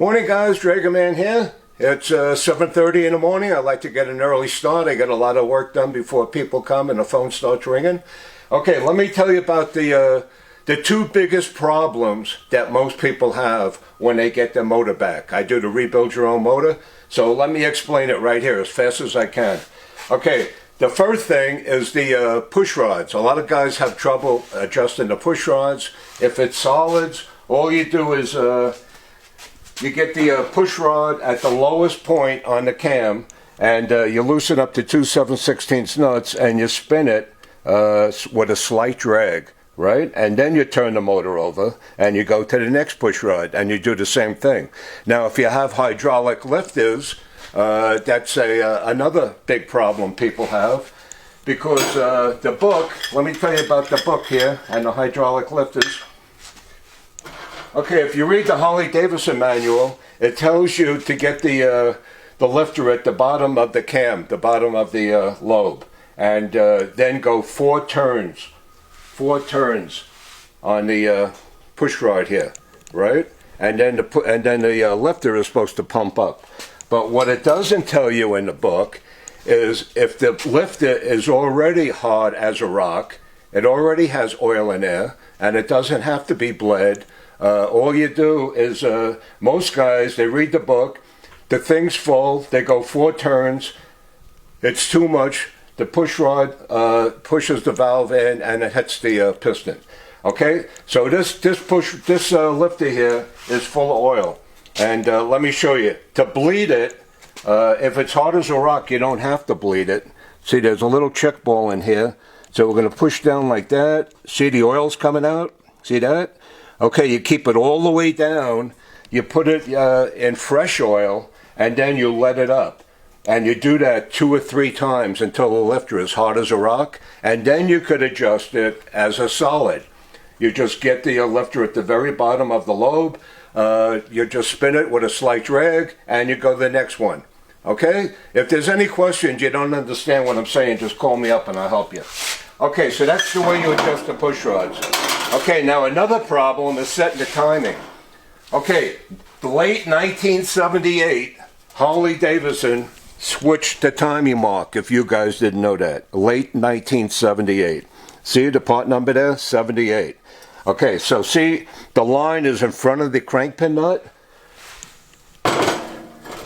Morning guys, Dragonman here. It's 7:30 in the morning. I like to get an early start. I get a lot of work done before people come and the phone starts ringing. Okay, let me tell you about the two biggest problems that most people have when they get their motor back. I do the rebuild your own motor, so let me explain it right here as fast as I can. Okay, the first thing is the push rods. A lot of guys have trouble adjusting the push rods. If it's solids, all you do is you get the push rod at the lowest point on the cam, and you loosen up to 2 7/16 nuts, and you spin it with a slight drag, right? And then you turn the motor over, and you go to the next push rod, and you do the same thing. Now, if you have hydraulic lifters, that's another big problem people have, because the book, let me tell you about the book here, and the hydraulic lifters. Okay, if you read the Harley manual, it tells you to get the lifter at the bottom of the cam, the bottom of the lobe, and then go four turns on the push rod here, right? And then the lifter is supposed to pump up. But what it doesn't tell you in the book is if the lifter is already hard as a rock, it already has oil in there, and it doesn't have to be bled. All you do is, most guys, they read the book, the thing's full, they go four turns, it's too much, the push rod pushes the valve in and it hits the piston. Okay, so this lifter here is full of oil, and let me show you. To bleed it, if it's hard as a rock, you don't have to bleed it. See, there's a little check ball in here, so we're going to push down like that. See the oil's coming out? See that? Okay, you keep it all the way down, you put it in fresh oil, and then you let it up. And you do that 2 or 3 times until the lifter is hard as a rock, and then you could adjust it as a solid. You just get the lifter at the very bottom of the lobe, you just spin it with a slight drag, and you go to the next one. Okay? If there's any questions, you don't understand what I'm saying, just call me up and I'll help you. Okay, so that's the way you adjust the push rods. Okay, now another problem is setting the timing. Okay, late 1978, Harley Davidson switched the timing mark, if you guys didn't know that. Late 1978. See the part number there? 78. Okay, so see, the line is in front of the crank pin nut.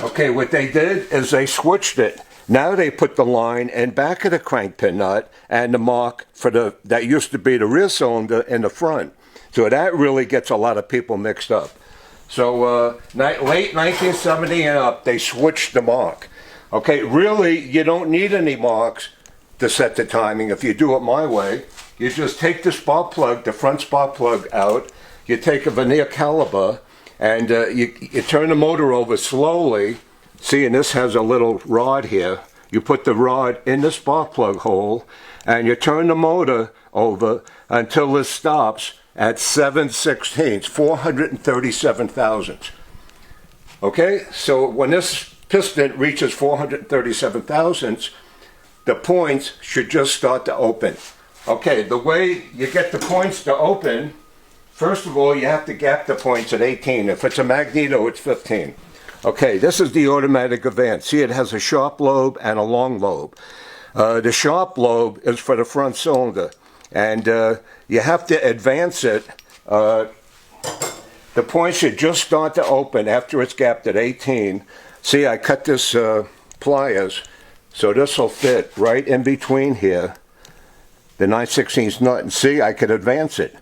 Okay, what they did is they switched it. Now they put the line in back of the crank pin nut and the mark for that used to be the rear cylinder in the front. So that really gets a lot of people mixed up. So late 1970 and up, they switched the mark. Okay, really, you don't need any marks to set the timing. If you do it my way, you just take the spark plug, the front spark plug out, you take a vernier caliper, and you turn the motor over slowly. See, and this has a little rod here. You put the rod in the spark plug hole, and you turn the motor over until it stops at 7/16, 437 thousandths. Okay, so when this piston reaches 437 thousandths, the points should just start to open. Okay, the way you get the points to open, first of all, you have to gap the points at 18. If it's a magneto, it's 15. Okay, this is the automatic advance. See, it has a sharp lobe and a long lobe. The sharp lobe is for the front cylinder, and you have to advance it. The point should just start to open after it's gapped at 18. See, I cut this pliers, so this will fit right in between here, the 9/16 nut, and see, I could advance it.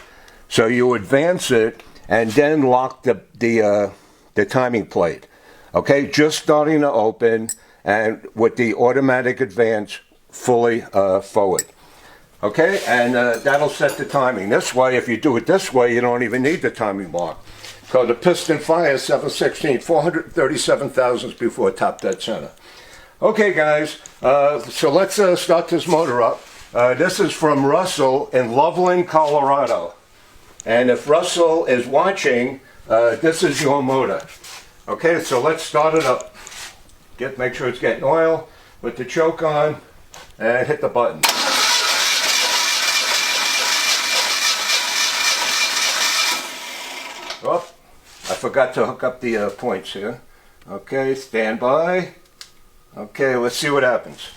So you advance it and then lock the timing plate. Okay, just starting to open, and with the automatic advance fully forward. Okay, and that'll set the timing. This way, if you do it this way, you don't even need the timing mark. So the piston fires 7/16, 437 thousandths before top dead center. Okay, guys, so let's start this motor up. This is from Russell in Loveland, Colorado. And if Russell is watching, this is your motor. Okay, so let's start it up. Make sure it's getting oil, put the choke on, and hit the button. Oh, I forgot to hook up the points here. Okay, stand by. Okay, let's see what happens.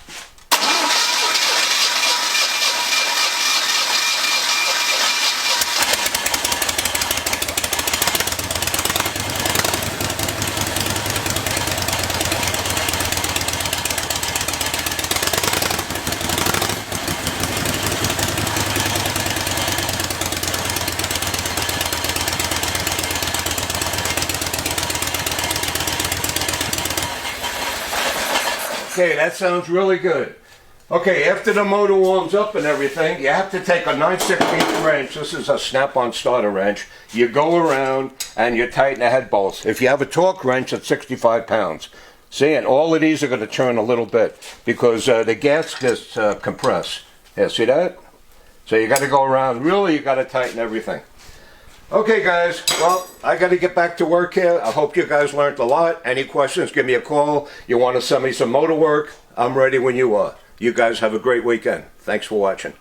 Okay, that sounds really good. Okay, after the motor warms up and everything, you have to take a 9/16 wrench. This is a snap-on starter wrench. You go around and you tighten the head bolts. If you have a torque wrench, it's 65 pounds. See, and all of these are going to turn a little bit because the gas gets compressed. Yeah, see that? So you got to go around. Really, you got to tighten everything. Okay, guys, well, I got to get back to work here. I hope you guys learned a lot. Any questions, give me a call. You want to send me some motor work, I'm ready when you are. You guys have a great weekend. Thanks for watching.